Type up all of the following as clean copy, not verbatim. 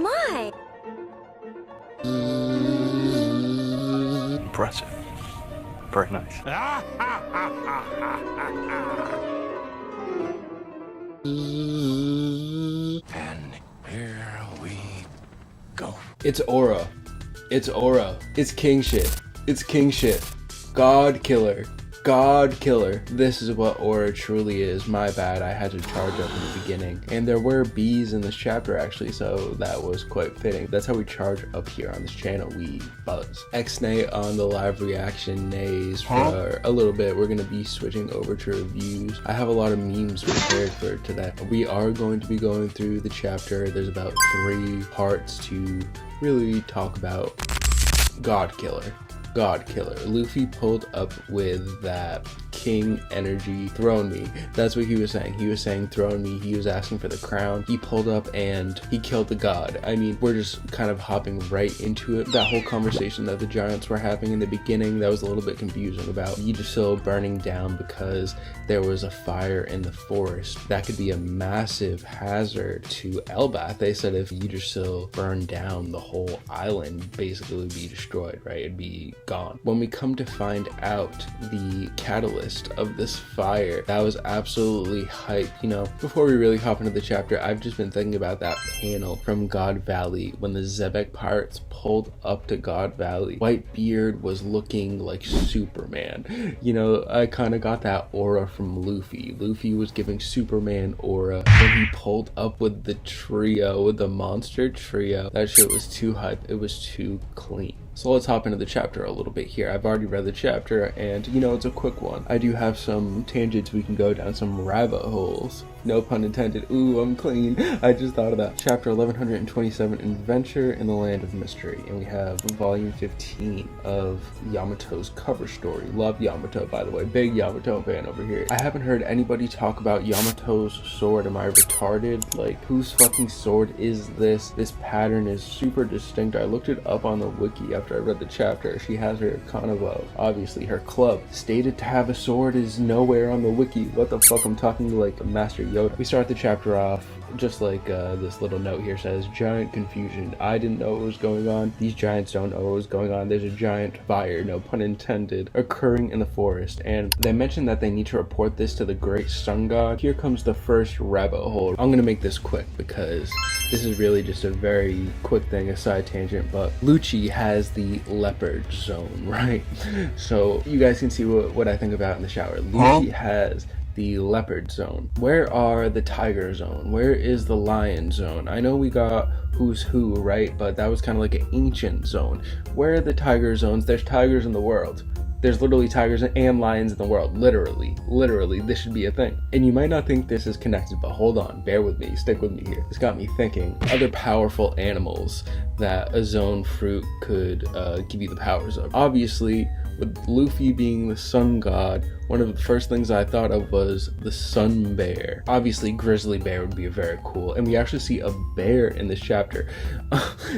My! Impressive. Very nice. And here we go. It's aura. It's aura. It's king shit. It's king shit. God killer. God killer. This is what aura truly is. My bad, I had to charge up in the beginning. And there were bees in this chapter actually, so that was quite fitting. That's how we charge up here on this channel. We buzz. X-nay on the live reaction nays for a little bit. We're gonna be switching over to reviews. I have a lot of memes prepared for today. We are going to be going through the chapter. There's about 3 parts to really talk about. God killer. God killer. Luffy pulled up with that king energy, throne me. That's what he was saying. He was saying throne me. He was asking for the crown. He pulled up and he killed the god. I mean, we're just kind of hopping right into it. That whole conversation that the giants were having in the beginning, that was a little bit confusing about Yggdrasil burning down because there was a fire in the forest. That could be a massive hazard to Elbath. They said if Yggdrasil burned down, the whole island basically would be destroyed, right? It'd be gone. When we come to find out the catalyst of this fire, that was absolutely hype. You know, before we really hop into the chapter, I've just been thinking about that panel from God Valley when the Zebek pirates pulled up to God Valley. Whitebeard was looking like Superman. You know, I kind of got that aura from Luffy. Luffy was giving Superman aura when he pulled up with the trio, with the monster trio. That shit was too hype. It was too clean. So let's hop into the chapter a little bit here. I've already read the chapter and, you know, it's a quick one. I do have some tangents we can go down, some rabbit holes. No pun intended. Ooh, I'm clean. I just thought of that. Chapter 1127, Adventure in the Land of Mystery. And we have volume 15 of Yamato's cover story. Love Yamato, by the way. Big Yamato fan over here. I haven't heard anybody talk about Yamato's sword. Am I retarded? Like, whose fucking sword is this? This pattern is super distinct. I looked it up on the wiki after I read the chapter. She has her Kanabo, obviously her club. Stated to have a sword is nowhere on the wiki. What the fuck? I'm talking to like Master Yoda. We start the chapter off just like this little note here says, giant confusion. I didn't know what was going on. These giants don't know what was going on. There's a giant fire, no pun intended, occurring in the forest. And they mentioned that they need to report this to the great sun god. Here comes the first rabbit hole. I'm gonna make this quick because this is really just a very quick thing, a side tangent, but Lucci has the leopard zone, right? So you guys can see what I think about in the shower. Lucci has the leopard zone. Where are the tiger zone? Where is the lion zone? I know we got who's who, right? But that was kind of like an ancient zone. Where are the tiger zones? There's tigers in the world. There's literally tigers and lions in the world. Literally, this should be a thing. And you might not think this is connected, but hold on, bear with me, stick with me here. This got me thinking, other powerful animals that a zone fruit could give you the powers of. Obviously, with Luffy being the sun god, one of the first things I thought of was the sun bear. Obviously, grizzly bear would be very cool, and we actually see a bear in this chapter.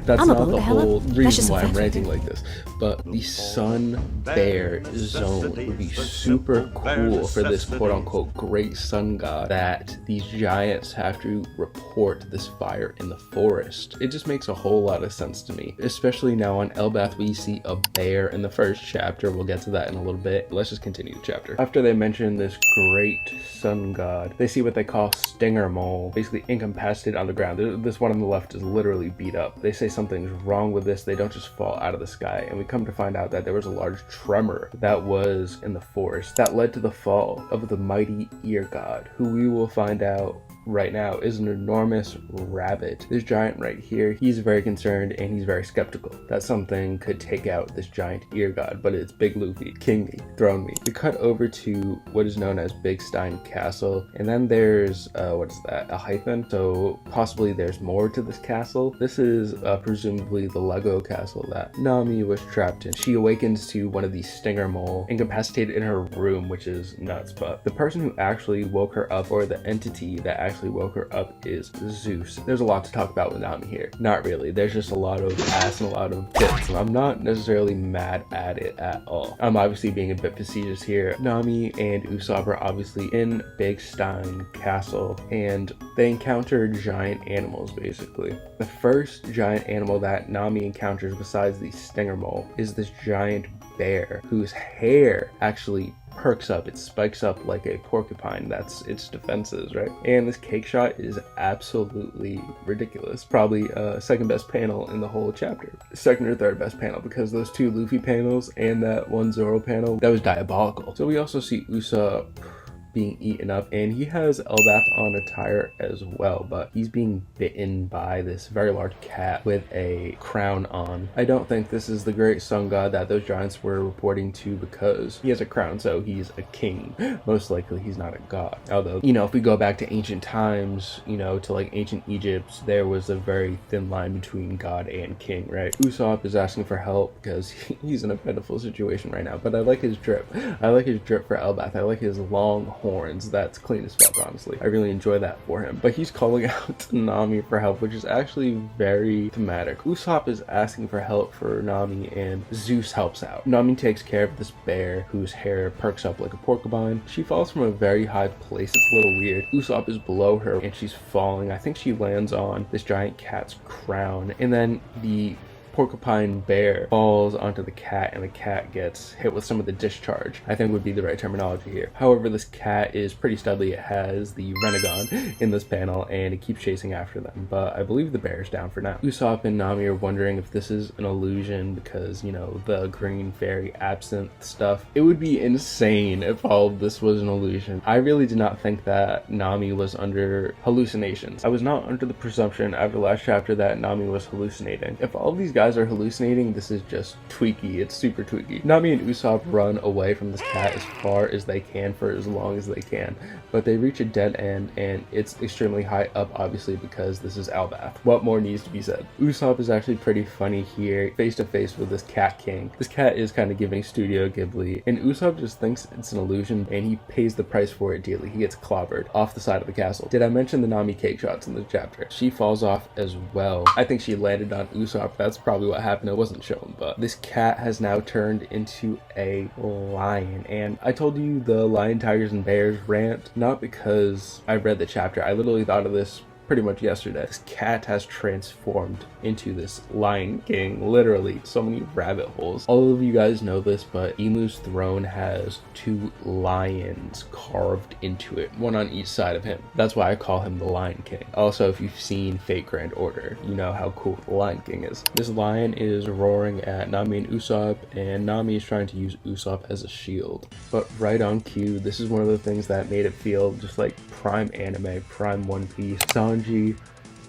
That's not the whole reason why I'm ranting like this, but the sun bear zone would be super cool for this quote-unquote great sun god that these giants have to report this fire in the forest. It just makes a whole lot of sense to me, especially now on Elbath we see a bear in the first chapter. We'll get to that in a little bit. Let's just continue the chapter. After they mention this great sun god, they see what they call stinger mole, basically incapacitated on the ground. This one on the left is literally beat up. They say something's wrong with this. They don't just fall out of the sky, and we come to find out that there was a large tremor that was in the forest that led to the fall of the mighty ear god, who we will find out right now is an enormous rabbit. This giant right here, he's very concerned and he's very skeptical that something could take out this giant ear god, but it's Big Luffy, King me, Throne me. We cut over to what is known as Big Stein Castle, and then there's what is that, a hyphen, so possibly there's more to this castle. This is presumably the Lego castle that Nami was trapped in. She awakens to one of these stinger mole incapacitated in her room, which is nuts, but the person who actually woke her up, or the entity that actually woke her up is Zeus. There's a lot to talk about with Nami here. Not really. There's just a lot of ass and a lot of tits. And I'm not necessarily mad at it at all. I'm obviously being a bit facetious here. Nami and Usopp are obviously in Big Stein Castle, and they encounter giant animals, basically. The first giant animal that Nami encounters besides the stinger mole is this giant bear whose hair actually perks up, it spikes up like a porcupine. That's its defenses, right? And this cake shot is absolutely ridiculous. Probably second best panel in the whole chapter. Second or third best panel, because those two Luffy panels and that one Zoro panel, that was diabolical. So we also see Usopp being eaten up, and he has Elbaf on attire as well, but he's being bitten by this very large cat with a crown on. I don't think this is the great sun god that those giants were reporting to, because he has a crown, so he's a king. Most likely he's not a god. Although, you know, if we go back to ancient times, you know, to like ancient Egypt, there was a very thin line between god and king, right? Usopp is asking for help because he's in a pitiful situation right now, but I like his drip. I like his drip for Elbaf. I like his long horns. That's clean as fuck, honestly. I really enjoy that for him. But he's calling out to Nami for help, which is actually very thematic. Usopp is asking for help for Nami, and Zeus helps out. Nami takes care of this bear whose hair perks up like a porcupine. She falls from a very high place. It's a little weird. Usopp is below her and she's falling. I think she lands on this giant cat's crown, and then the porcupine bear falls onto the cat, and the cat gets hit with some of the discharge, I think would be the right terminology here. However, this cat is pretty studly. It has the Renegon in this panel, and it keeps chasing after them, but I believe the bear is down for now. Usopp and Nami are wondering if this is an illusion because, you know, the green fairy absinthe stuff. It would be insane if all of this was an illusion. I really did not think that Nami was under hallucinations. I was not under the presumption after the last chapter that Nami was hallucinating. If all of these guys are hallucinating, this is just tweaky. It's super tweaky. Nami and Usopp run away from this cat as far as they can for as long as they can, but they reach a dead end, and it's extremely high up, obviously, because this is Elbaf. What more needs to be said? Usopp is actually pretty funny here, face to face with this cat king. This cat is kind of giving Studio Ghibli, and Usopp just thinks it's an illusion, and he pays the price for it dearly. He gets clobbered off the side of the castle. Did I mention the Nami cake shots in this chapter? She falls off as well. I think she landed on Usopp. That's probably what happened. It wasn't shown, but this cat has now turned into a lion, and I told you the lion, tigers, and bears rant not because I read the chapter. I literally thought of this pretty much yesterday. This cat has transformed into this Lion King, literally. So many rabbit holes. All of you guys know this, but Emu's throne has two lions carved into it, one on each side of him. That's why I call him the Lion King. Also, if you've seen Fate Grand Order, you know how cool the Lion King is. This lion is roaring at Nami and Usopp, and Nami is trying to use Usopp as a shield. But right on cue, this is one of the things that made it feel just like prime anime, prime One Piece. Sanji,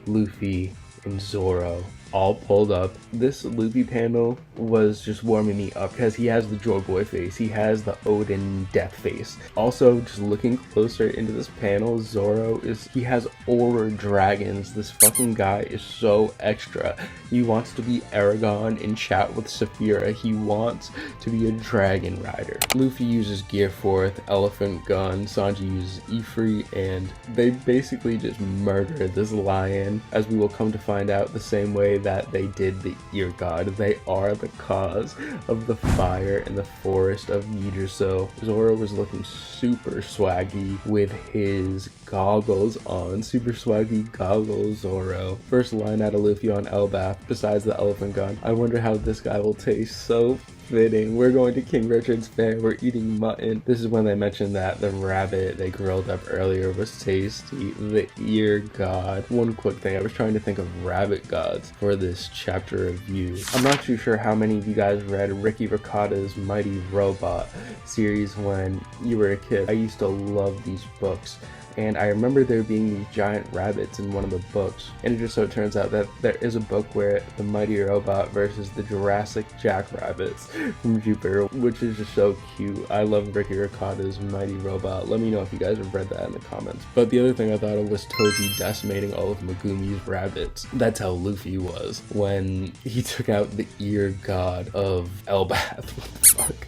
Luffy, and Zoro all pulled up. This Luffy panel was just warming me up because he has the Joy Boy face. He has the Odin death face. Also, just looking closer into this panel, Zoro he has aura dragons. This fucking guy is so extra. He wants to be Aragon and chat with Saphira. He wants to be a dragon rider. Luffy uses Gear Forth, Elephant Gun, Sanji uses Ifrit, and they basically just murder this lion, as we will come to find out the same way that they did the ear god. They are the cause of the fire in the forest of Nijiso. Zoro was looking super swaggy with his goggles on. Super swaggy goggles, Zoro. First line out of Luffy on Elbaf, besides the elephant gun. I wonder how this guy will taste. So fitting. We're going to King Richard's Fair. We're eating mutton. This is when they mentioned that the rabbit they grilled up earlier was tasty. The ear god. One quick thing, I was trying to think of rabbit gods for this chapter review. I'm not too sure how many of you guys read Ricky Ricotta's Mighty Robot series when you were a kid. I used to love these books, and I remember there being these giant rabbits in one of the books, and it just so turns out that there is a book where the Mighty Robot versus the Jurassic Jackrabbits from Jupiter, which is just so cute. I love Ricky Ricotta's Mighty Robot. Let me know if you guys have read that in the comments. But the other thing I thought of was Toji decimating all of Megumi's rabbits. That's how Luffy was when he took out the ear god of Elbaf. What the fuck?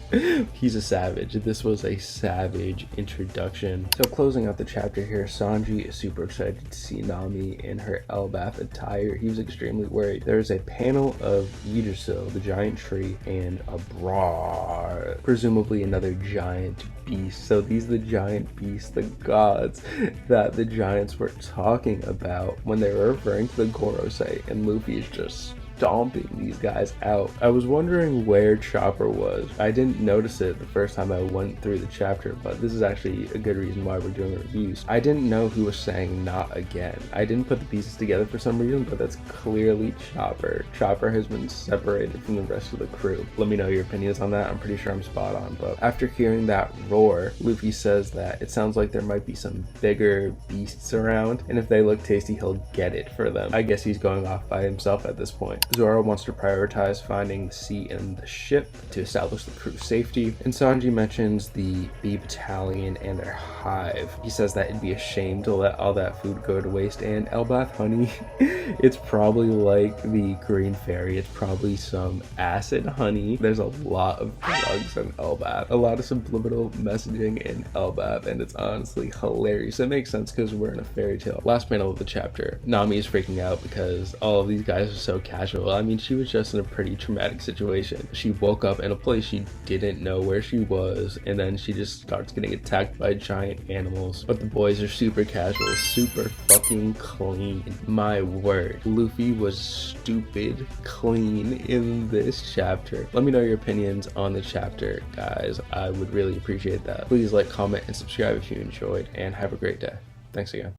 He's a savage. This was a savage introduction. So closing out the chapter here, Sanji is super excited to see Nami in her Elbaf attire. He was extremely worried. There's a panel of Yggdrasil, the giant tree, and a Brar, presumably another giant beast. So these are the giant beasts, the gods that the giants were talking about when they were referring to the Gorosei, and Luffy is just stomping these guys out. I was wondering where Chopper was. I didn't notice it the first time I went through the chapter, but this is actually a good reason why we're doing reviews. I didn't know who was saying not again. I didn't put the pieces together for some reason, but that's clearly Chopper. Chopper has been separated from the rest of the crew. Let me know your opinions on that. I'm pretty sure I'm spot on, but after hearing that roar, Luffy says that it sounds like there might be some bigger beasts around, and if they look tasty, he'll get it for them. I guess he's going off by himself at this point. Zoro wants to prioritize finding the sea and the ship to establish the crew's safety, and Sanji mentions the B Battalion and their hive. He says that it'd be a shame to let all that food go to waste, and Elbaf honey, it's probably like the Green Fairy. It's probably some acid honey. There's a lot of drugs in Elbaf, a lot of subliminal messaging in Elbaf, and it's honestly hilarious. It makes sense because we're in a fairy tale. Last panel of the chapter, Nami is freaking out because all of these guys are so casual. I mean, she was just in a pretty traumatic situation. She woke up in a place she didn't know where she was, and then she just starts getting attacked by giant animals. But the boys are super casual, super fucking clean. My word, Luffy was stupid clean in this chapter. Let me know your opinions on the chapter, guys. I would really appreciate that. Please like, comment, and subscribe if you enjoyed, and have a great day. Thanks again.